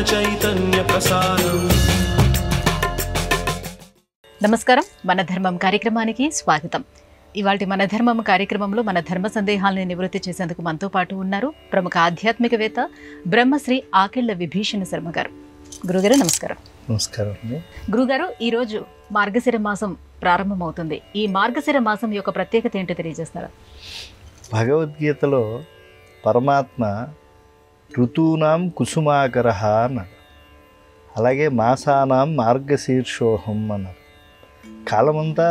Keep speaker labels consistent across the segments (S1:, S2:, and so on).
S1: చైతన్య ప్రసారం.
S2: నమస్కారం, మన ధర్మం కార్యక్రమానికి స్వాగతం. ఇవాళ మన ధర్మం కార్యక్రమంలో మన ధర్మ సందేహాలను నివృత్తి చేసేందుకు మనతో పాటు ఉన్నారు ప్రముఖ ఆధ్యాత్మికవేత్త బ్రహ్మశ్రీ ఆకెళ్ల విభీషణ శర్మ గారు. గురుగారు నమస్కారం.
S3: నమస్కారం.
S2: గురుగారు, ఈరోజు మార్గశిర మాసం ప్రారంభమవుతుంది. ఈ మార్గశిర మాసం యొక్క ప్రత్యేకత ఏంటో తెలియజేస్తారా?
S3: భగవద్గీతలో పరమాత్మ ఋతూనాం కుసుమాకరః అన్నాడు. అలాగే మాసానాం మార్గశీర్షోహం అన్నారు. కాలమంతా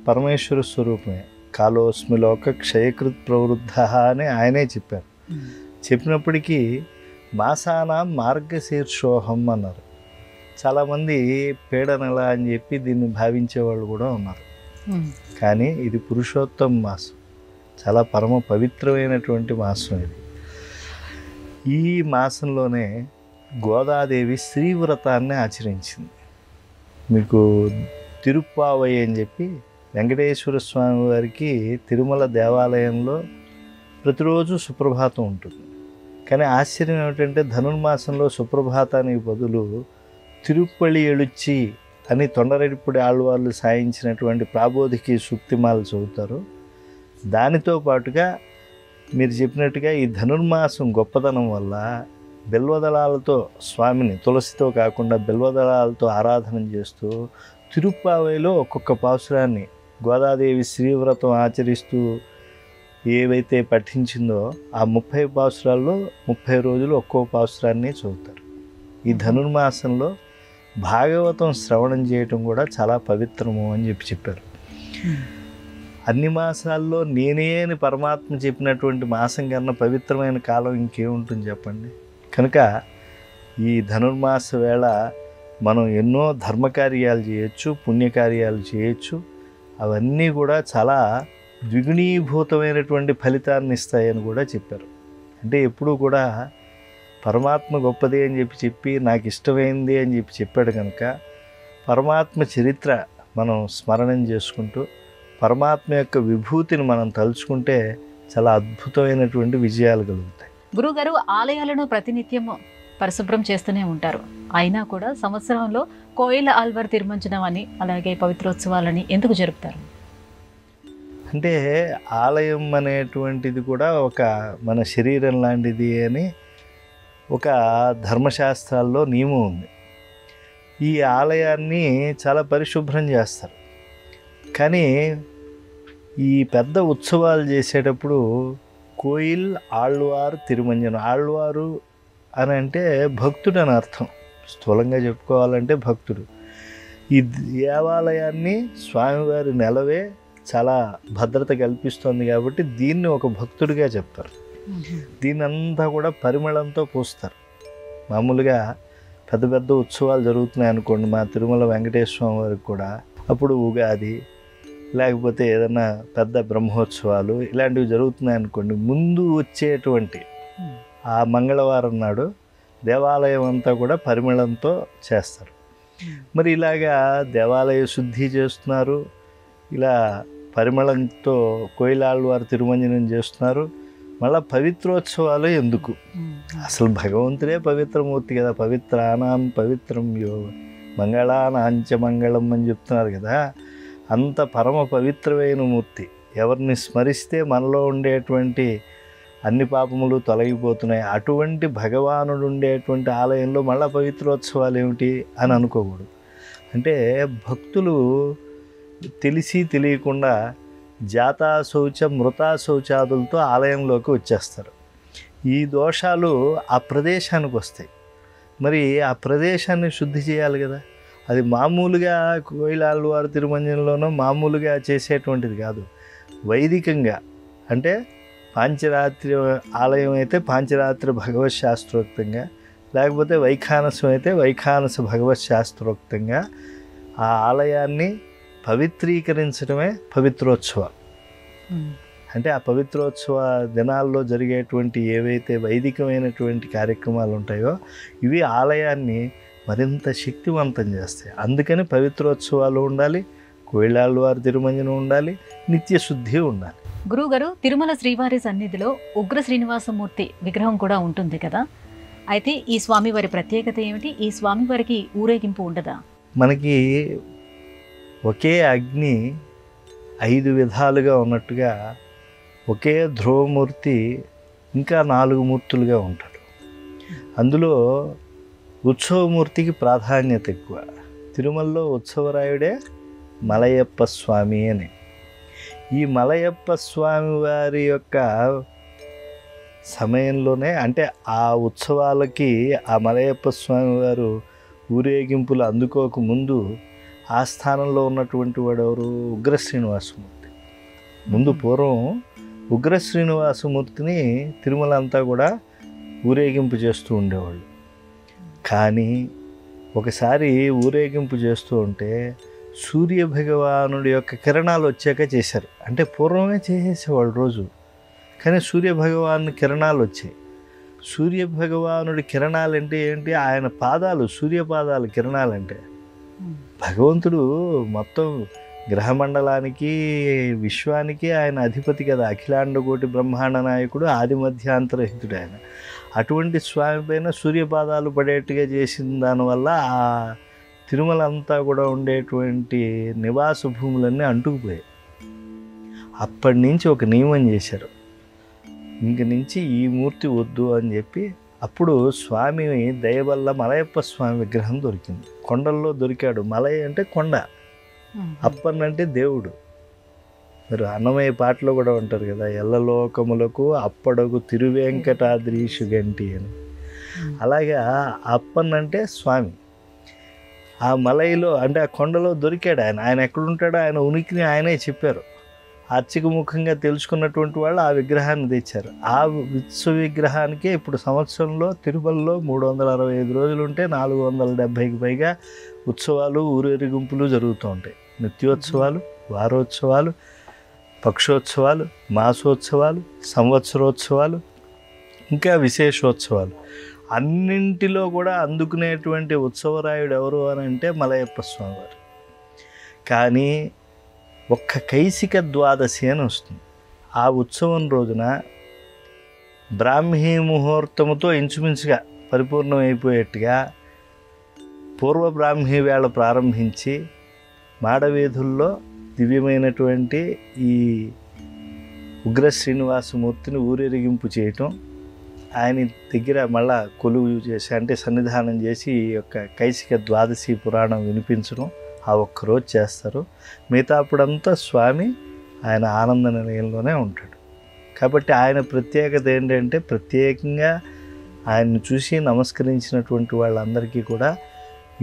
S3: పరమేశ్వర స్వరూపమే. కాలోస్మి లోక క్షయకృత్ ప్రవృద్ధ అని ఆయనే చెప్పారు. చెప్పినప్పటికీ మాసానాం మార్గశీర్షోహం అన్నారు. చాలామంది పీడనెల అని చెప్పి దీన్ని భావించేవాళ్ళు కూడా ఉన్నారు. కానీ ఇది పురుషోత్తమ మాసం, చాలా పరమ పవిత్రమైనటువంటి మాసం ఇది. ఈ మాసంలోనే గోదాదేవి శ్రీవ్రతాన్ని ఆచరించింది. మీకు తిరుప్పావై అని చెప్పి వెంకటేశ్వర స్వామి వారికి తిరుమల దేవాలయంలో ప్రతిరోజు సుప్రభాతం ఉంటుంది. కానీ ఆశ్చర్యం ఏమిటంటే ధనుర్మాసంలో సుప్రభాతానికి బదులు తిరుప్పళి ఎళుచ్చి అని తొండరెడ్డిపూడి ఆళ్వార్లు సాయించినటువంటి ప్రాబోధికి సూక్తిమాలు చదువుతారు. దానితో పాటుగా మీరు చెప్పినట్టుగా ఈ ధనుర్మాసం గొప్పదనం వల్ల బెల్వదళాలతో స్వామిని తులసితో కాకుండా బెల్వదళాలతో ఆరాధన చేస్తూ తిరుప్పావైలో ఒక్కొక్క పాసురాన్ని గోదాదేవి శ్రీవ్రతం ఆచరిస్తూ ఏవైతే పఠించిందో ఆ 30 పాసురాల్లో 30 రోజులు ఒక్కో పాసురాన్ని చదువుతారు. ఈ ధనుర్మాసంలో భాగవతం శ్రవణం చేయటం కూడా చాలా పవిత్రము అని చెప్పారు. అన్ని మాసాల్లో నేనే అని పరమాత్మ చెప్పినటువంటి మాసం కన్నా పవిత్రమైన కాలం ఇంకేముంటుంది చెప్పండి. కనుక ఈ ధనుర్మాస వేళ మనం ఎన్నో ధర్మకార్యాలు చేయొచ్చు, పుణ్యకార్యాలు చేయొచ్చు. అవన్నీ కూడా చాలా ద్విగుణీభూతమైనటువంటి ఫలితాన్ని ఇస్తాయని కూడా చెప్పారు. అంటే ఎప్పుడూ కూడా పరమాత్మ గొప్పది అని చెప్పి నాకు ఇష్టమైంది అని చెప్పాడు. కనుక పరమాత్మ చరిత్ర మనం స్మరణం చేసుకుంటూ పరమాత్మ యొక్క విభూతిని మనం తలుచుకుంటే చాలా అద్భుతమైనటువంటి విజయాలు కలుగుతాయి.
S2: గురుగారు, ఆలయాలను ప్రతినిత్యం పరిశుభ్రం చేస్తూనే ఉంటారు. అయినా కూడా సంవత్సరంలో కోయిల ఆల్వార్ తిరుమంజనం అని అలాగే పవిత్రోత్సవాలని ఎందుకు జరుపుతారు?
S3: అంటే ఆలయం అనేటువంటిది కూడా ఒక మన శరీరం లాంటిది అని ఒక ధర్మశాస్త్రాల్లో నియమం ఉంది. ఈ ఆలయాన్ని చాలా పరిశుభ్రం చేస్తారు. కానీ ఈ పెద్ద ఉత్సవాలు చేసేటప్పుడు కోయిల్ ఆళ్వార్ తిరుమంజనం, ఆళ్వారు అని అంటే భక్తుడు అని అర్థం. స్థూలంగా చెప్పుకోవాలంటే భక్తుడు. ఈ దేవాలయాన్ని స్వామివారి నెలవే చాలా భద్రత కల్పిస్తుంది కాబట్టి దీన్ని ఒక భక్తుడిగా చెప్తారు. దీన్నంతా కూడా పరిమళంతో పూస్తారు. మామూలుగా పెద్ద పెద్ద ఉత్సవాలు జరుగుతున్నాయి అనుకోండి, మా తిరుమల వెంకటేశ్వర స్వామి వారికి కూడా అప్పుడు ఉగాది లేకపోతే ఏదైనా పెద్ద బ్రహ్మోత్సవాలు ఇలాంటివి జరుగుతున్నాయి అనుకోండి, ముందు వచ్చేటువంటి ఆ మంగళవారం నాడు దేవాలయం అంతా కూడా పరిమళంతో చేస్తారు. మరి ఇలాగా దేవాలయ శుద్ధి చేస్తున్నారు, ఇలా పరిమళంతో కోయిలాళ్వారు తిరుమంజనం చేస్తున్నారు. మళ్ళీ పవిత్రోత్సవాలు ఎందుకు? అసలు భగవంతుడే పవిత్రమూర్తి కదా. పవిత్రానాం పవిత్రం యో మంగళానాంచ మంగళం అని చెప్తున్నారు కదా. అంత పరమ పవిత్రమైన మూర్తి. ఎవరిని స్మరిస్తే మనలో ఉండేటువంటి అన్ని పాపములు తొలగిపోతున్నాయి. అటువంటి భగవానుడు ఉండేటువంటి ఆలయంలో మళ్ళీ పవిత్రోత్సవాలు ఏమిటి అని అనుకోకూడదు. అంటే భక్తులు తెలిసి తెలియకుండా జాతా శౌచ మృతా శౌచాదులతో ఆలయంలోకి వచ్చేస్తారు. ఈ దోషాలు ఆ ప్రదేశానికి వస్తాయి. మరి ఆ ప్రదేశాన్ని శుద్ధి చేయాలి కదా. అది మామూలుగా కోయిలాళ్వారు తిరుమంజనంలోనో మామూలుగా చేసేటువంటిది కాదు. వైదికంగా అంటే పాంచరాత్రి ఆలయం అయితే పాంచరాత్రి భగవత్ శాస్త్రోక్తంగా, లేకపోతే వైఖానసం అయితే వైఖానస భగవత్ శాస్త్రోక్తంగా ఆ ఆలయాన్ని పవిత్రీకరించడమే పవిత్రోత్సవం. అంటే ఆ పవిత్రోత్సవ దినాల్లో జరిగేటువంటి ఏవైతే వైదికమైనటువంటి కార్యక్రమాలు ఉంటాయో ఇవి ఆలయాన్ని మరింత శక్తివంతం చేస్తాయి. అందుకని పవిత్రోత్సవాలు ఉండాలి, కోయిలాళ్వారు తిరుమంజనం ఉండాలి, నిత్యశుద్ధి ఉండాలి.
S2: గురువుగారు, తిరుమల శ్రీవారి సన్నిధిలో ఉగ్ర శ్రీనివాసమూర్తి విగ్రహం కూడా ఉంటుంది కదా. అయితే ఈ స్వామివారి ప్రత్యేకత ఏమిటి? ఈ స్వామివారికి ఊరేగింపు ఉండదా?
S3: మనకి ఒకే అగ్ని 5 విధాలుగా ఉన్నట్టుగా ఒకే ధ్రువమూర్తి ఇంకా 4 మూర్తులుగా ఉంటాడు. అందులో ఉత్సవమూర్తికి ప్రాధాన్యత ఎక్కువ. తిరుమలలో ఉత్సవరాయుడే మలయప్ప స్వామి అని. ఈ మలయప్ప స్వామి వారి యొక్క సమయంలోనే, అంటే ఆ ఉత్సవాలకి ఆ మలయప్ప స్వామి వారు ఊరేగింపులు అందుకోక ముందు ఆ స్థానంలో ఉన్నటువంటి వాడు ఎవరు? ఉగ్ర శ్రీనివాసమూర్తి. ముందు పూర్వం ఉగ్ర శ్రీనివాసమూర్తిని తిరుమల అంతా కూడా ఊరేగింపు చేస్తూ ఉండేవాళ్ళు. కానీ ఒకసారి ఊరేగింపు చేస్తూ ఉంటే సూర్య భగవానుడి యొక్క కిరణాలు వచ్చాక చేశారు. అంటే పూర్వమే చేసేసేవాళ్ళు రోజు, కానీ సూర్య భగవాను కిరణాలు వచ్చాయి. సూర్య భగవానుడి కిరణాలు అంటే ఏంటి? ఆయన పాదాలు, సూర్యపాదాలు కిరణాలంటే. భగవంతుడు మొత్తం గ్రహమండలానికి, విశ్వానికి ఆయన అధిపతి కదా. అఖిలాండ కోటి బ్రహ్మాండ నాయకుడు, ఆది మధ్యాంతరహితుడు ఆయన. అటువంటి స్వామి పైన సూర్యపాదాలు పడేట్టుగా చేసిన దానివల్ల ఆ తిరుమల అంతా కూడా ఉండేటువంటి నివాస భూములన్నీ అంటుకుపోయాయి. అప్పటి నుంచి ఒక నియమం చేశారు, ఇంక నుంచి ఈ మూర్తి వద్దు అని చెప్పి. అప్పుడు స్వామి దయ వల్ల మలయప్ప స్వామి విగ్రహం దొరికింది. కొండల్లో దొరికాడు. మలయ అంటే కొండ, అప్పన్ అంటే దేవుడు. మీరు అన్నమయ్య పాటలో కూడా ఉంటారు కదా, ఎల్లలోకములకు అప్పడగు తిరువేంకటాద్రీషు గంటి అని. అలాగే అప్పన్ అంటే స్వామి. ఆ మలైలో అంటే ఆ కొండలో దొరికాడు ఆయన. ఆయన ఎక్కడుంటాడో ఆయన ఉనికిని ఆయనే చెప్పారు. అర్చక ముఖంగా తెలుసుకున్నటువంటి వాళ్ళు ఆ విగ్రహాన్ని తెచ్చారు. ఆ విశ్వ విగ్రహానికే ఇప్పుడు సంవత్సరంలో తిరుమలలో 365 రోజులు ఉంటే 470కి పైగా ఉత్సవాలు, ఊరేగింపులు జరుగుతూ ఉంటాయి. నిత్యోత్సవాలు, వారోత్సవాలు, పక్షోత్సవాలు, మాసోత్సవాలు, సంవత్సరోత్సవాలు, ఇంకా విశేషోత్సవాలు. అన్నింటిలో కూడా అందుకునేటువంటి ఉత్సవరాయుడు ఎవరు అని అంటే మలయప్ప స్వామివారు. కానీ ఒక్క కైసిక ద్వాదశి అని వస్తుంది. ఆ ఉత్సవం రోజున బ్రాహ్మీ ముహూర్తముతో ఇంచుమించుగా పరిపూర్ణమైపోయేట్టుగా పూర్వ బ్రాహ్మీ వేళ ప్రారంభించి మాడవీధుల్లో దివ్యమైనటువంటి ఈ ఉగ్ర శ్రీనివాసమూర్తిని ఊరేగింపు చేయటం, ఆయన దగ్గర మళ్ళా కొలువు చేసి, అంటే సన్నిధానం చేసి ఈ యొక్క కైసిక ద్వాదశి పురాణం వినిపించడం ఆ ఒక్కరోజు చేస్తారు. మిగతా అప్పుడంతా స్వామి ఆయన ఆనంద నిలయంలోనే ఉంటాడు. కాబట్టి ఆయన ప్రత్యేకత ఏంటంటే, ప్రత్యేకంగా ఆయన్ని చూసి నమస్కరించినటువంటి వాళ్ళందరికీ కూడా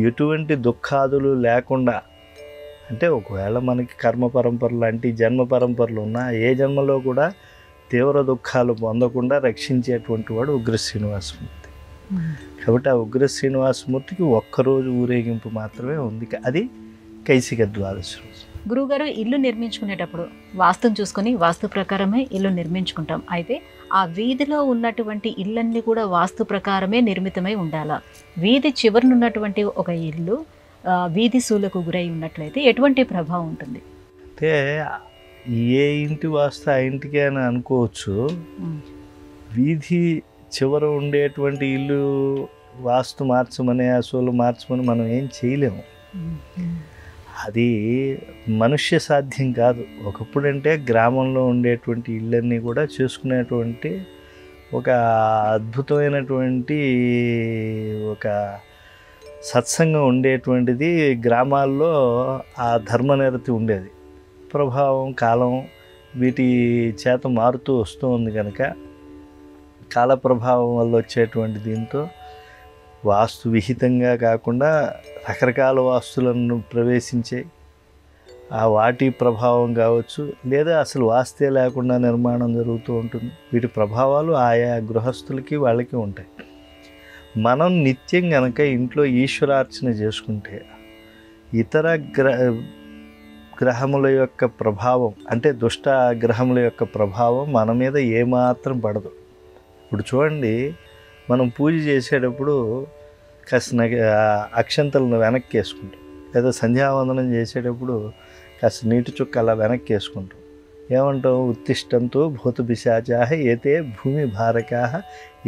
S3: ఎటువంటి దుఃఖాదులు లేకుండా, అంటే ఒకవేళ మనకి కర్మ పరంపరలు లాంటి జన్మ పరంపరలు ఉన్నా ఏ జన్మలో కూడా తీవ్ర దుఃఖాలు పొందకుండా రక్షించేటువంటి వాడు ఉగ్ర శ్రీనివాసమూర్తి. కాబట్టి ఆ ఉగ్ర శ్రీనివాసమూర్తికి ఒక్కరోజు ఊరేగింపు మాత్రమే ఉంది. అది కైసిక ద్వాదశి రోజు.
S2: గురువుగారు, ఇల్లు నిర్మించుకునేటప్పుడు వాస్తుని చూసుకొని వాస్తు ప్రకారమే ఇల్లు నిర్మించుకుంటాం. అయితే ఆ వీధిలో ఉన్నటువంటి ఇళ్ళన్నీ కూడా వాస్తు ప్రకారమే నిర్మితమై ఉండాలా? వీధి చివరనున్నటువంటి ఒక ఇల్లు వీధి సూలకు గురై ఉన్నట్లయితే ఎటువంటి ప్రభావం ఉంటుంది?
S3: అంటే ఏ ఇంటి వాస్తు ఆ ఇంటికి అని అనుకోవచ్చు. వీధి చివర ఉండేటువంటి ఇల్లు వాస్తు మార్చమని, అసలు మార్చమని మనం ఏం చేయలేము. అది మనుష్య సాధ్యం కాదు. ఒకప్పుడంటే గ్రామంలో ఉండేటువంటి ఇళ్ళన్నీ కూడా చేసుకునేటువంటి ఒక అద్భుతమైనటువంటి ఒక సత్సంగం ఉండేటువంటిది. గ్రామాల్లో ఆ ధర్మనిరతి ఉండేది. ప్రభావం కాలం వీటి చేత మారుతూ వస్తూ ఉంది కనుక కాల ప్రభావం వల్ల వచ్చేటువంటి దీంతో వాస్తు విహితంగా కాకుండా రకరకాల వాస్తులను ప్రవేశించే ఆ వాటి ప్రభావం కావచ్చు, లేదా అసలు వాస్తే లేకుండా నిర్మాణం జరుగుతూ ఉంటుంది. వీటి ప్రభావాలు ఆయా గృహస్థులకి వాళ్ళకి ఉంటాయి. మనం నిత్యం కనుక ఇంట్లో ఈశ్వరార్చన చేసుకుంటే ఇతర గ్రహముల యొక్క ప్రభావం, అంటే దుష్ట గ్రహముల యొక్క ప్రభావం మన మీద ఏమాత్రం పడదు. ఇప్పుడు చూడండి, మనం పూజ చేసేటప్పుడు కాస్త అక్షంతలను వెనక్కి వేసుకుంటాం, లేదా సంధ్యావందనం చేసేటప్పుడు కాస్త నీటి చుక్క అలా వెనక్కి వేసుకుంటాం. ఏమంటాం, ఉత్తిష్టంతో భూత పిశాచా ఏతే భూమి భారకా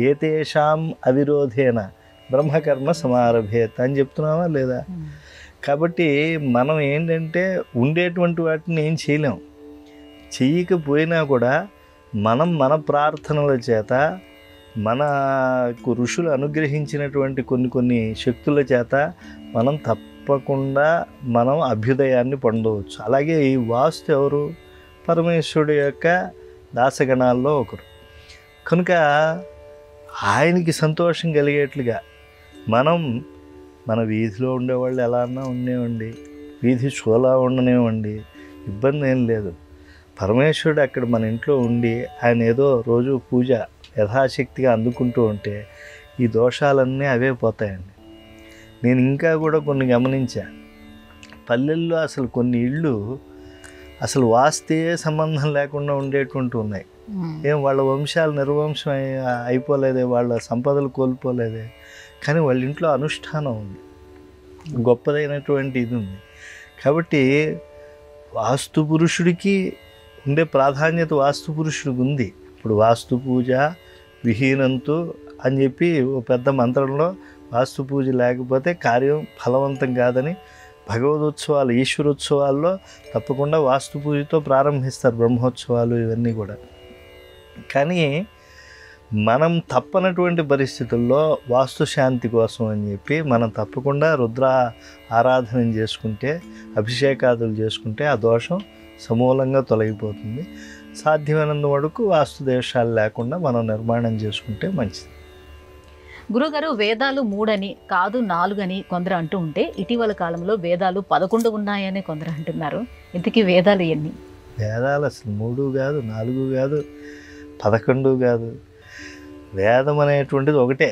S3: ఏతేషాం అవిరోధేన బ్రహ్మకర్మ సమారభేత్ అని చెప్తున్నావా లేదా? కాబట్టి మనం ఏంటంటే ఉండేటువంటి వాటిని ఏం చేయలేం. చెయ్యకపోయినా కూడా మనం మన ప్రార్థనల చేత మనకు ఋషులు అనుగ్రహించినటువంటి కొన్ని శక్తుల చేత మనం తప్పకుండా మనం అభ్యుదయాన్ని పొందవచ్చు. అలాగే ఈ వాస్తు ఎవరు? పరమేశ్వరుడు యొక్క దాసగణాల్లో ఒకరు. కనుక ఆయనకి సంతోషం కలిగేట్లుగా మనం మన వీధిలో ఉండేవాళ్ళు ఎలా అన్నా ఉండేవండి, వీధి షోలా ఉండనివ్వండి, ఇబ్బంది ఏం లేదు. పరమేశ్వరుడు అక్కడ మన ఇంట్లో ఉండి ఆయన ఏదో రోజు పూజ యథాశక్తిగా అందుకుంటూ ఉంటే ఈ దోషాలన్నీ అవే పోతాయండి. నేను ఇంకా కూడా కొన్ని గమనించా. పల్లెల్లో అసలు కొన్ని ఇళ్ళు అసలు వాస్తే సంబంధం లేకుండా ఉండేటువంటి ఉన్నాయి. ఏం వాళ్ళ వంశాలు నిర్వంశం అయిపోలేదే, వాళ్ళ సంపదలు కోల్పోలేదే, కానీ వాళ్ళ ఇంట్లో అనుష్ఠానం ఉంది, గొప్పదైనటువంటి ఇది ఉంది. కాబట్టి వాస్తు పురుషుడికి ఉండే ప్రాధాన్యత వాస్తు పురుషుడికి ఉంది. ఇప్పుడు వాస్తు పూజ విహీనంతు అని చెప్పి ఓ పెద్ద మంత్రంలో వాస్తు పూజ లేకపోతే కార్యం ఫలవంతం కాదని భగవదోత్సవాలు ఈశ్వరోత్సవాల్లో తప్పకుండా వాస్తు పూజతో ప్రారంభిస్తారు, బ్రహ్మోత్సవాలు ఇవన్నీ కూడా. కానీ మనం తప్పనటువంటి పరిస్థితుల్లో వాస్తు శాంతి కోసం అని చెప్పి మనం తప్పకుండా రుద్ర ఆరాధన చేసుకుంటే, అభిషేకాదులు చేసుకుంటే ఆ దోషం సమూలంగా తొలగిపోతుంది. సాధ్యమైనంత వరకు వాస్తు దోషాలు లేకుండా మనం నిర్మాణం చేసుకుంటే మంచిది.
S2: గురుగారు, వేదాలు 3 అని కాదు 4 అని కొందరు అంటూ ఉంటే ఇటీవల కాలంలో వేదాలు 11 ఉన్నాయని కొందరు అంటున్నారు. ఇంతకీ వేదాలు ఎన్ని?
S3: వేదాలు అసలు 3 కాదు, 4 కాదు, 11 కాదు. వేదం అనేటువంటిది ఒకటే.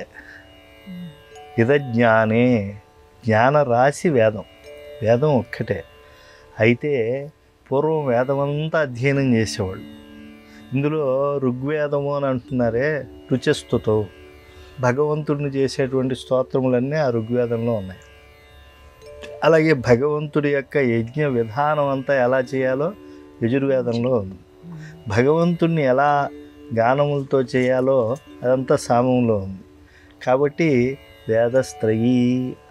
S3: ఇద జ్ఞానే, జ్ఞాన రాశి వేదం. వేదం ఒక్కటే. అయితే పూర్వం వేదమంతా అధ్యయనం చేసేవాళ్ళు. ఇందులో ఋగ్వేదము అని అంటున్నారే, రుచస్తుతో భగవంతుడిని చేసేటువంటి స్తోత్రములన్నీ ఆ ఋగ్వేదంలో ఉన్నాయి. అలాగే భగవంతుడి యొక్క యజ్ఞ విధానం అంతా ఎలా చేయాలో యజుర్వేదంలో ఉంది. భగవంతుడిని ఎలా గానములతో చేయాలో అదంతా సామంలో ఉంది. కాబట్టి వేదస్త్రయీ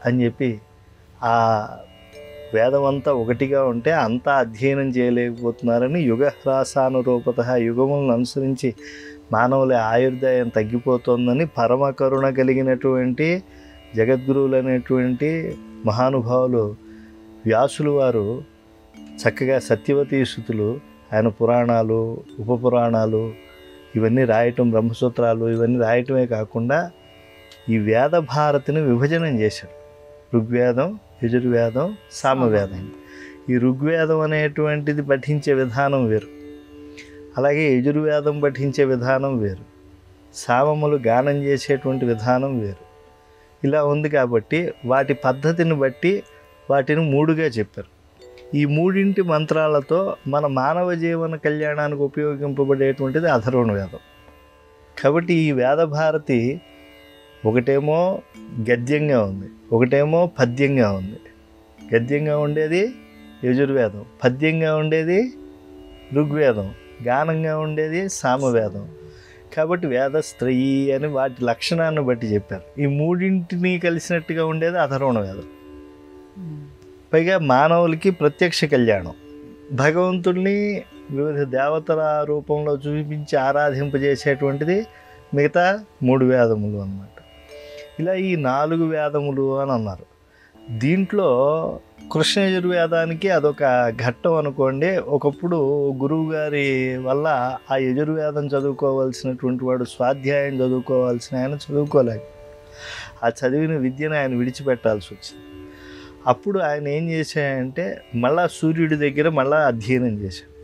S3: అని చెప్పి ఆ వేదమంతా ఒకటిగా ఉంటే అంతా అధ్యయనం చేయలేకపోతున్నారని యుగహ్రాసానురూపత, యుగములను అనుసరించి మానవుల ఆయుర్దాయం తగ్గిపోతుందని పరమ కరుణ కలిగినటువంటి జగద్గురువులు అనేటువంటి మహానుభావులు వ్యాసులు వారు చక్కగా సత్యవతీ సుతులు ఆయన పురాణాలు, ఉపపురాణాలు ఇవన్నీ రాయటం, బ్రహ్మసూత్రాలు ఇవన్నీ రాయటమే కాకుండా ఈ వేద భారతిని విభజనం చేశారు. ఋగ్వేదం, యజుర్వేదం, సామవేదం. ఈ ఋగ్వేదం అనేటువంటిది పఠించే విధానం వేరు, అలాగే యజుర్వేదం పఠించే విధానం వేరు, సామములు గానం చేసేటువంటి విధానం వేరు. ఇలా ఉంది కాబట్టి వాటి పద్ధతిని బట్టి వాటిని 3గా చెప్పారు. ఈ 3 మంత్రాలతో మన మానవ జీవన కళ్యాణానికి ఉపయోగింపబడేటువంటిది అథర్వణ వేదం. కాబట్టి ఈ వేద భారతి ఒకటేమో గద్యంగా ఉంది, ఒకటేమో పద్యంగా ఉంది. గద్యంగా ఉండేది యజుర్వేదం, పద్యంగా ఉండేది ఋగ్వేదం, గానంగా ఉండేది సామవేదం. కాబట్టి వేదస్త్రయీ అని వాటి లక్షణాన్ని బట్టి చెప్పారు. ఈ 3 కలిసినట్టుగా ఉండేది అథర్వణ వేదం. పైగా మానవులకి ప్రత్యక్ష కళ్యాణం, భగవంతుడిని వివిధ దేవతల రూపంలో చూపించి ఆరాధింపజేసేటువంటిది మిగతా 3 వేదములు అన్నమాట. ఇలా ఈ 4 వేదములు అని అన్నారు. దీంట్లో కృష్ణ యజుర్వేదానికి అదొక ఘట్టం అనుకోండి. ఒకప్పుడు గురువు గారి వల్ల ఆ యజుర్వేదం చదువుకోవాల్సినటువంటి వాడు, స్వాధ్యాయం చదువుకోవాల్సిన ఆయన చదువుకోలేక ఆ చదివిన విద్యను ఆయన విడిచిపెట్టాల్సి వచ్చింది. అప్పుడు ఆయన ఏం చేశాడంటే మళ్ళా సూర్యుడి దగ్గర మళ్ళా అధ్యయనం చేశాడు.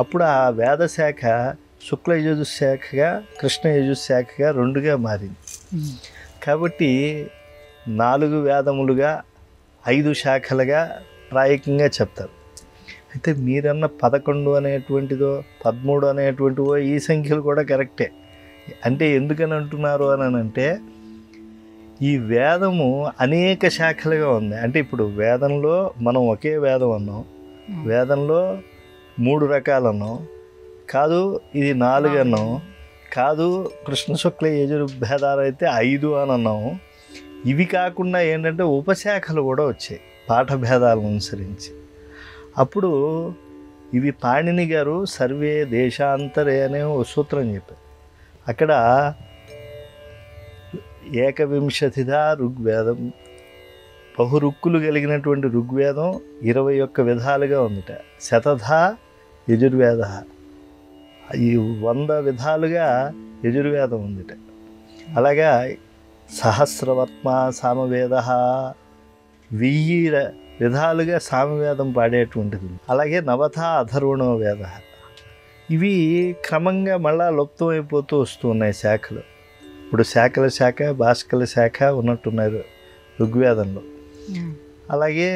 S3: అప్పుడు ఆ వేద శాఖ శుక్ల యజుశాఖగా, కృష్ణ యజుశాఖగా 2గా మారింది. కాబట్టి 4 వేదములుగా 5 శాఖలుగా ప్రాయకంగా చెప్తారు. అయితే మీరన్న 11 అనేటువంటిదో 13 అనేటువంటివో ఈ సంఖ్యలు కూడా కరెక్టే. అంటే ఎందుకని అంటున్నారు అని అంటే ఈ వేదము అనేక శాఖలుగా ఉంది. అంటే ఇప్పుడు వేదంలో మనం ఒకే వేదం అన్నాం, వేదంలో 3 రకాలు అన్నాం, కాదు ఇది 4 అన్నాం, కాదు కృష్ణ శుక్ల యజుర్భేదాలు అయితే 5 అని అన్నాము. ఇవి కాకుండా ఏంటంటే ఉపశాఖలు కూడా వచ్చాయి పాఠభేదాలను అనుసరించి. అప్పుడు ఇవి పాణిని గారు సర్వే దేశాంతరే అనే ఒక సూత్రం చెప్పారు. అక్కడ 21ధా ఋగ్వేదం, బహురుక్కులు కలిగినటువంటి ఋగ్వేదం 21 విధాలుగా ఉందిట. శతధా యజుర్వేద, ఈ 100 విధాలుగా యజుర్వేదం ఉందిట. అలాగా సహస్రవర్త్మ సామవేద, 1000 విధాలుగా సామవేదం పాడేటువంటిది. అలాగే నవథా అథర్వణో వేద. ఇవి క్రమంగా మళ్ళా లుప్తమైపోతూ వస్తున్నాయి శాఖలు. ఇప్పుడు శాఖల శాఖ, భాస్కల శాఖ ఉన్నట్టున్నారు ఋగ్వేదంలో. అలాగే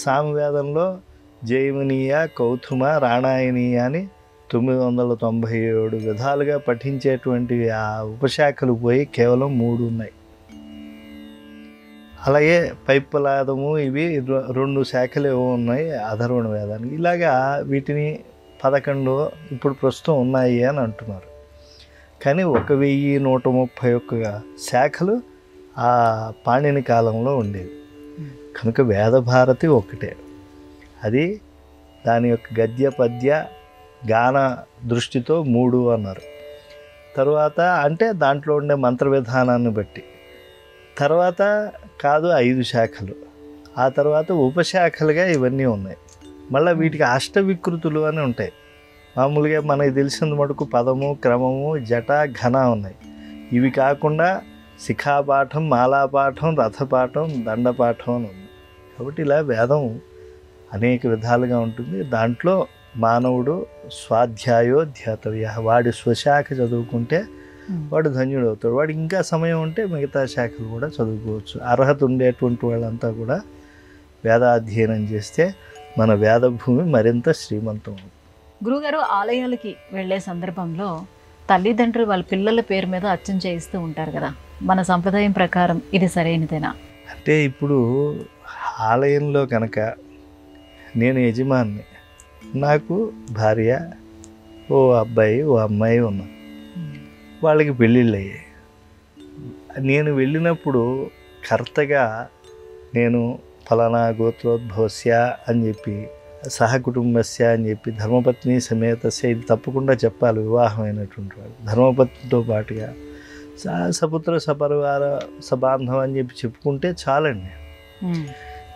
S3: సామవేదంలో జైమినీయ, కౌతుమ, రాణాయనీయ అని 997 విధాలుగా పఠించేటువంటి ఆ ఉపశాఖలు పోయి కేవలం 3 ఉన్నాయి. అలాగే పైప్పలాదము ఇవి 2 శాఖలు ఏవో ఉన్నాయి అథర్వణ వేదానికి. ఇలాగా వీటిని 11 ఇప్పుడు ప్రస్తుతం ఉన్నాయి అని అంటున్నారు. కానీ 1131 శాఖలు ఆ పాణిని కాలంలో ఉండేవి. కనుక వేదభారతి ఒక్కటే. అది దాని యొక్క గద్య పద్య గాన దృష్టితో 3 అన్నారు. తర్వాత అంటే దాంట్లో ఉండే మంత్ర విధానాన్ని బట్టి. తర్వాత కాదు 5 శాఖలు. ఆ తర్వాత ఉపశాఖలుగా ఇవన్నీ ఉన్నాయి. మళ్ళీ వీటికి అష్టవికృతులు అని ఉంటాయి. మామూలుగా మనకి తెలిసిన మటుకు పదము, క్రమము, జట, ఘన ఉన్నాయి. ఇవి కాకుండా శిఖాపాఠం, మాలాపాఠం, రథపాఠం, దండపాఠం అని ఉంది. కాబట్టి ఇలా వేదం అనేక విధాలుగా ఉంటుంది. దాంట్లో మానవుడు స్వాధ్యాయో ధ్యాతవ్య, వాడి స్వశాఖ చదువుకుంటే వాడు ధన్యుడు అవుతాడు. వాడు ఇంకా సమయం ఉంటే మిగతా శాఖలు కూడా చదువుకోవచ్చు. అర్హత ఉండేటువంటి వాళ్ళంతా కూడా వేదాధ్యయనం చేస్తే మన వేదభూమి మరింత శ్రీమంతం.
S2: గురుగారు, ఆలయాలకి వెళ్ళే సందర్భంలో తల్లిదండ్రులు వాళ్ళ పిల్లల పేరు మీద అర్చన చేయిస్తూ ఉంటారు కదా, మన సంప్రదాయం ప్రకారం ఇది సరైనదేనా?
S3: అంటే ఇప్పుడు ఆలయంలో కనుక నేను యజమాని, నాకు భార్య, ఓ అబ్బాయి, ఓ అమ్మాయి ఉన్నారు. వాళ్ళకి పెళ్ళిళ్ళు అయ్యాయి. నేను వెళ్ళినప్పుడు కర్తగా నేను ఫలానా గోత్రోద్భవస్య అని చెప్పి, సహకుటుంబస్య అని చెప్పి, ధర్మపత్ని సమేతస్య, ఇది తప్పకుండా చెప్పాలి. వివాహమైనటువంటి వాళ్ళు ధర్మపత్నితో పాటుగా సపుత్ర సపరివార సబాంధవం అని చెప్పి చెప్పుకుంటే చాలండి.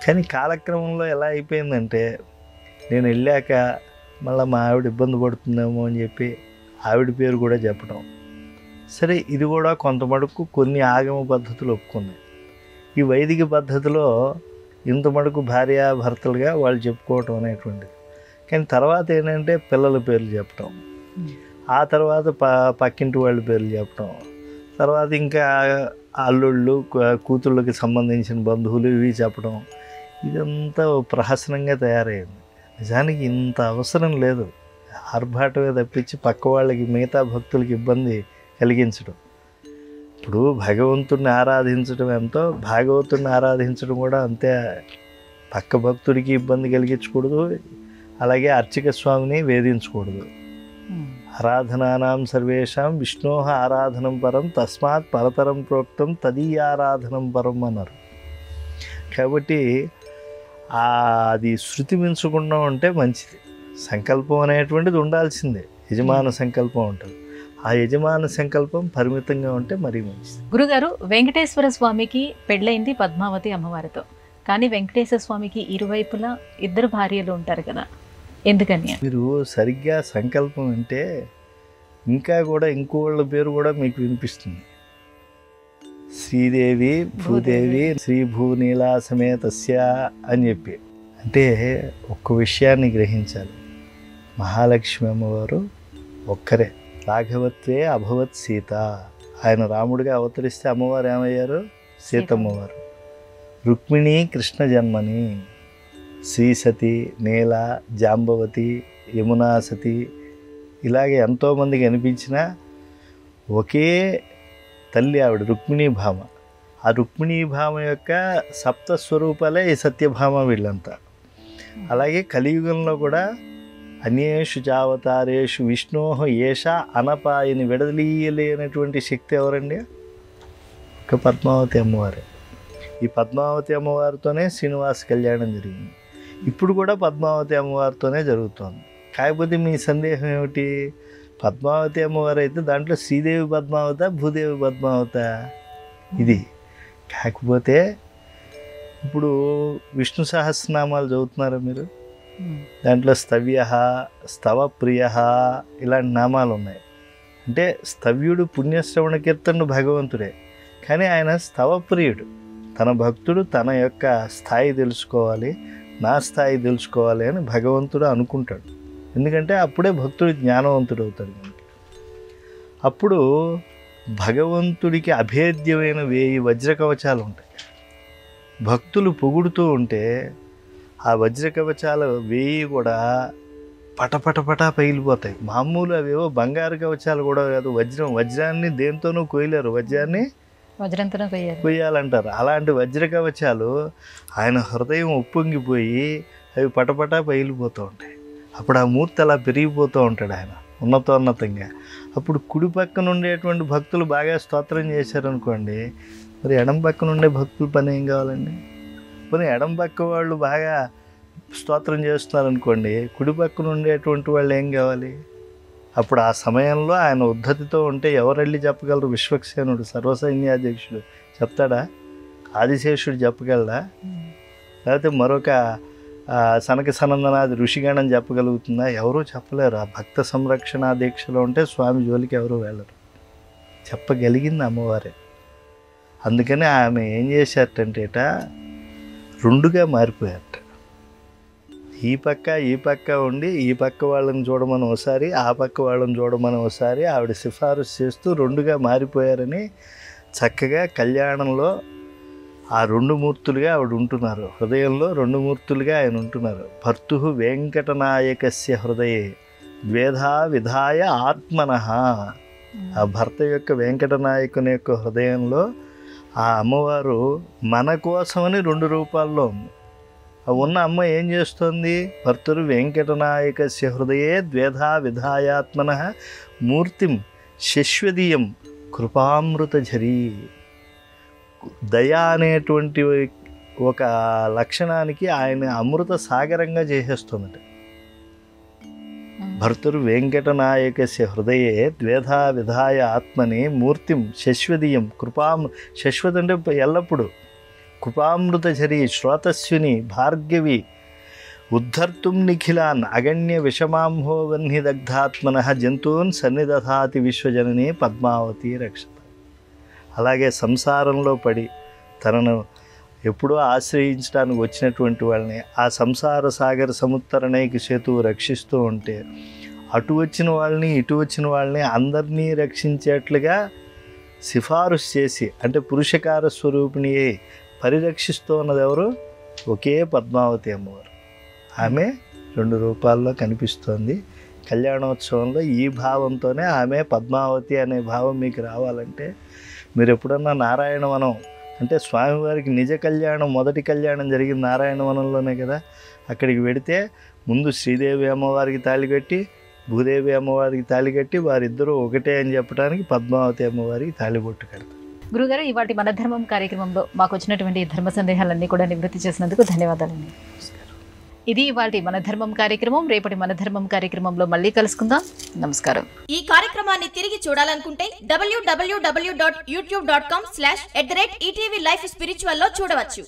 S3: కానీ కాలక్రమంలో ఎలా అయిపోయిందంటే, నేను వెళ్ళాక మళ్ళీ మా ఆవిడ ఇబ్బంది పడుతుందేమో అని చెప్పి ఆవిడ పేరు కూడా చెప్పడం. సరే, ఇది కూడా కొంత మటుకు కొన్ని ఆగమ పద్ధతులు ఒప్పుకున్నాయి. ఈ వైదిక పద్ధతిలో ఇంత మటుకు భార్యాభర్తలుగా వాళ్ళు చెప్పుకోవటం అనేటువంటిది. కానీ తర్వాత ఏంటంటే పిల్లల పేర్లు చెప్పటం, ఆ తర్వాత పక్కింటి వాళ్ళ పేర్లు చెప్పటం, తర్వాత ఇంకా అల్లుళ్ళు, కూతుళ్ళకి సంబంధించిన బంధువులు ఇవి చెప్పడం, ఇదంతా ప్రహసనంగా తయారైంది. నిజానికి ఇంత అవసరం లేదు. ఆర్భాటమే తప్పించి పక్క వాళ్ళకి, మిగతా భక్తులకి ఇబ్బంది కలిగించడం. ఇప్పుడు భగవంతుడిని ఆరాధించడం ఎంతో, భాగవతుడిని ఆరాధించడం కూడా అంతే. పక్క భక్తుడికి ఇబ్బంది కలిగించకూడదు, అలాగే అర్చక స్వామిని వేధించకూడదు. ఆరాధనానాం సర్వేషాం విష్ణోహ ఆరాధనం పరం, తస్మాత్ పరతరం ప్రోక్తం తదీయారాధనం పరం అన్నారు. కాబట్టి అది శృతి మించకుండా ఉంటే మంచిది. సంకల్పం అనేటువంటిది ఉండాల్సిందే, యజమాన సంకల్పం ఉంటుంది. ఆ యజమాన సంకల్పం పరిమితంగా ఉంటే మరీ మంచిది.
S2: గురుగారు, వెంకటేశ్వర స్వామికి పెళ్ళైంది పద్మావతి అమ్మవారితో, కానీ వెంకటేశ్వర స్వామికి ఇరువైపులా 2 భార్యలు ఉంటారు కదా, ఎందుకని?
S3: మీరు సరిగ్గా సంకల్పం అంటే ఇంకా కూడా ఇంకోళ్ళ పేరు కూడా మీకు వినిపిస్తుంది. శ్రీదేవి, భూదేవి, శ్రీభూనీలా సమేతస్య అని చెప్పి. అంటే ఒక్క విషయాన్ని గ్రహించాలి, మహాలక్ష్మి అమ్మవారు ఒక్కరే. రాఘవత్వే అభవత్ సీత. ఆయన రాముడిగా అవతరిస్తే అమ్మవారు ఏమయ్యారు? సీతమ్మవారు. రుక్మిణి కృష్ణ జన్మని, శ్రీసతి, నీల, జాంబవతి, యమునా సతి, ఇలాగే ఎంతోమందికి అనిపించిన ఒకే తల్లి ఆవిడ రుక్మిణీభామ. ఆ రుక్మిణీభామ యొక్క సప్త స్వరూపాలే ఈ సత్యభామ వీళ్ళంతా. అలాగే కలియుగంలో కూడా అన్యేషు చావతారేషు విష్ణోహ ఏష అనపాయని విడదలీయలేనటువంటి శక్తి ఎవరండి? ఒక పద్మావతి అమ్మవారే. ఈ పద్మావతి అమ్మవారితోనే శ్రీనివాస కళ్యాణం జరిగింది. ఇప్పుడు కూడా పద్మావతి అమ్మవారితోనే జరుగుతోంది. కాకపోతే మీ సందేహం ఏమిటి? పద్మావతి అమ్మవారు అయితే దాంట్లో శ్రీదేవి పద్మావత, భూదేవి పద్మావత, ఇది. కాకపోతే ఇప్పుడు విష్ణు సహస్రనామాలు చదువుతున్నారా మీరు? దాంట్లో స్తవ్య, స్తవప్రియ ఇలాంటి నామాలు ఉన్నాయి. అంటే స్తవ్యుడు పుణ్యశ్రవణ కీర్తనుడు భగవంతుడే, కానీ ఆయన స్తవప్రియుడు. తన భక్తుడు తన యొక్క స్థాయి తెలుసుకోవాలి, నా స్థాయి తెలుసుకోవాలి అని భగవంతుడు అనుకుంటాడు. ఎందుకంటే అప్పుడే భక్తుడు జ్ఞానవంతుడు అవుతాడు. అప్పుడు భగవంతుడికి అభేద్యమైన 1000 వజ్రకవచాలు ఉంటాయి. భక్తులు పొగుడుతూ ఉంటే ఆ వజ్రకవచాలు 1000 కూడా పటపటపటా పగిలిపోతాయి. మామూలు అవేవో బంగారు కవచాలు కూడా కాదు, వజ్రాన్ని దేంతోనూ కొయ్యలేరు, వజ్రంతోనూ కొయ్యాలంటారు. అలాంటి వజ్రకవచాలు ఆయన హృదయం ఉప్పొంగిపోయి అవి పటపటా పగిలిపోతూ ఉంటాయి. అప్పుడు ఆ మూర్తి అలా పెరిగిపోతూ ఉంటాడు ఆయన ఉన్నతోన్నతంగా. అప్పుడు కుడి పక్కన ఉండేటువంటి భక్తులు బాగా స్తోత్రం చేశారనుకోండి, మరి ఎడం పక్కన ఉండే భక్తుల పని ఏం కావాలండి? పోనీ ఎడం పక్క వాళ్ళు బాగా స్తోత్రం చేస్తున్నారనుకోండి, కుడి పక్కన ఉండేటువంటి వాళ్ళు ఏం కావాలి? అప్పుడు ఆ సమయంలో ఆయన ఉద్ధతితో ఉంటే ఎవరు వెళ్ళి చెప్పగలరు? విశ్వక్సేనుడు సర్వసైన్యాధ్యక్షుడు చెప్తాడా? ఆదిశేషుడు చెప్పగలడా? లేకపోతే మరొక సనక సనందనాది ఋషిగణం చెప్పగలుగుతుందా? ఎవరూ చెప్పలేరు. ఆ భక్త సంరక్షణ దీక్షలో ఉంటే స్వామి జోలికి ఎవరు వెళ్ళరు. చెప్పగలిగింది అమ్మవారే. అందుకని ఆమె ఏం చేశారటంటేట, 2గా మారిపోయారట. ఈ పక్క ఉండి ఈ పక్క వాళ్ళని చూడమని ఒకసారి, ఆ పక్క వాళ్ళని చూడమని ఒకసారి ఆవిడ సిఫారసు చేస్తూ 2గా మారిపోయారని చక్కగా కళ్యాణంలో ఆ 2 మూర్తులుగా ఆవిడ ఉంటున్నారు. హృదయంలో 2 మూర్తులుగా ఆయన ఉంటున్నారు. భర్తు వెంకటనాయకస్య హృదయే ద్వేధా విధాయ ఆత్మనః. ఆ భర్త యొక్క వెంకటనాయకుని యొక్క హృదయంలో ఆ అమ్మవారు మన కోసమని 2 రూపాల్లో ఉంది. ఉన్న అమ్మ ఏం చేస్తుంది? భర్తరు వెంకటనాయకస్య హృదయే ద్వేధా విధాయాత్మనః మూర్తిం శశ్వదీయం కృపామృతఝరీ. దయ అనేటువంటి ఒక లక్షణానికి ఆయన అమృత సాగరంగా చేసేస్తుందట. భర్తరు వెంకటనాయకస్య హృదయే ద్వేధా విధాయ ఆత్మని మూర్తిం శశ్వదీయం శశ్వత అంటే ఎల్లప్పుడూ కృపామృతఝరీ శ్రోతస్విని భార్గవి ఉద్ధర్తుం నిఖిలాన్ అగణ్య విషమాంహోవహ్ని దగ్ధాత్మనః జంతూన్ సన్నిదధాతి విశ్వజనని పద్మావతి రక్షత. అలాగే సంసారంలో పడి తనను ఎప్పుడూ ఆశ్రయించడానికి వచ్చినటువంటి వాళ్ళని ఆ సంసార సాగర సముత్తరణైకి సేతువు రక్షిస్తూ ఉంటే, అటు వచ్చిన వాళ్ళని ఇటు వచ్చిన వాళ్ళని అందరినీ రక్షించేట్లుగా సిఫారసు చేసి, అంటే పురుషకార స్వరూపిణి పరిరక్షిస్తూ ఉన్నది ఎవరు? ఒకే పద్మావతి అమ్మవారు. ఆమె 2 రూపాల్లో కనిపిస్తోంది. కళ్యాణోత్సవంలో ఈ భావంతోనే ఆమె పద్మావతి అనే భావం మీకు రావాలంటే మీరు ఎప్పుడన్నా నారాయణవనం, అంటే స్వామివారికి నిజ కళ్యాణం, మొదటి కళ్యాణం జరిగింది నారాయణవనంలోనే కదా. అక్కడికి వెడితే ముందు శ్రీదేవి అమ్మవారికి తాళి కట్టి, భూదేవి అమ్మవారికి తాళి కట్టి, వారిద్దరూ ఒకటే అని చెప్పడానికి పద్మావతి అమ్మవారికి తాళిబొట్టు కడతారు.
S2: గురుగారు, ఇవాటి మన ధర్మం కార్యక్రమంలో మాకు వచ్చినటువంటి ధర్మ సందేహాలన్నీ కూడా నివృత్తి చేసినందుకు ధన్యవాదాలండి. ఇది ఇవాటి మన ధర్మం కార్యక్రమం. రేపటి మన ధర్మం కార్యక్రమంలో మళ్ళీ కలుసుకుందాం. నమస్కారం.
S4: ఈ కార్యక్రమాన్ని తిరిగి చూడాలనుకుంటే www.youtube.com/ETV Life Spiritual లో చూడవచ్చు.